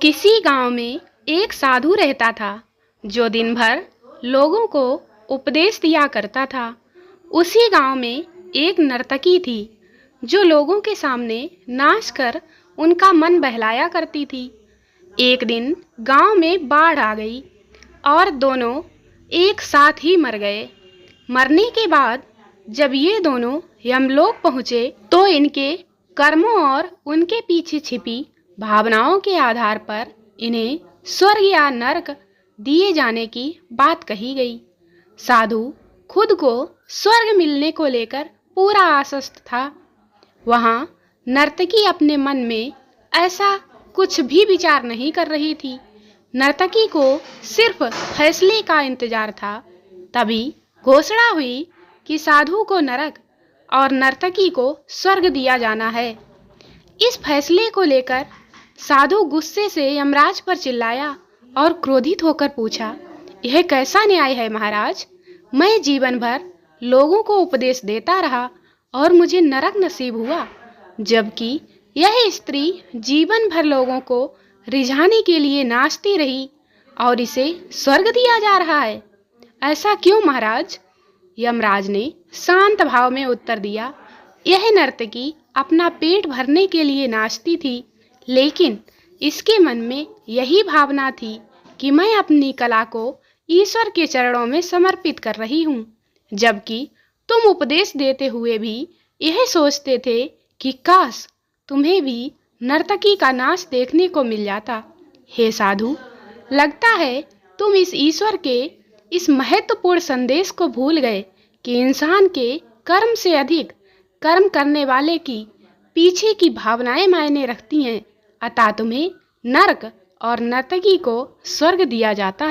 किसी गांव में एक साधु रहता था जो दिन भर लोगों को उपदेश दिया करता था। उसी गांव में एक नर्तकी थी जो लोगों के सामने नाच कर उनका मन बहलाया करती थी। एक दिन गांव में बाढ़ आ गई और दोनों एक साथ ही मर गए। मरने के बाद जब ये दोनों यमलोक पहुँचे तो इनके कर्मों और उनके पीछे छिपी भावनाओं के आधार पर इन्हें स्वर्ग या नरक दिए जाने की बात कही गई। साधु खुद को स्वर्ग मिलने को लेकर पूरा आश्वस्त था। वहां नर्तकी अपने मन में ऐसा कुछ भी विचार नहीं कर रही थी। नर्तकी को सिर्फ फैसले का इंतजार था। तभी घोषणा हुई कि साधु को नरक और नर्तकी को स्वर्ग दिया जाना है। इस फैसले को लेकर साधु गुस्से से यमराज पर चिल्लाया और क्रोधित होकर पूछा, यह कैसा न्याय है महाराज? मैं जीवन भर लोगों को उपदेश देता रहा और मुझे नरक नसीब हुआ, जबकि यह स्त्री जीवन भर लोगों को रिझाने के लिए नाचती रही और इसे स्वर्ग दिया जा रहा है। ऐसा क्यों महाराज? यमराज ने शांत भाव में उत्तर दिया, यह नर्तकी अपना पेट भरने के लिए नाचती थी, लेकिन इसके मन में यही भावना थी कि मैं अपनी कला को ईश्वर के चरणों में समर्पित कर रही हूँ, जबकि तुम उपदेश देते हुए भी यह सोचते थे कि काश तुम्हें भी नर्तकी का नाच देखने को मिल जाता। हे साधु, लगता है तुम इस ईश्वर के इस महत्वपूर्ण संदेश को भूल गए कि इंसान के कर्म से अधिक कर्म करने वाले की पीछे की भावनाएं मायने रखती हैं। अतः तुम्हें नरक और नर्तकी को स्वर्ग दिया जाता है।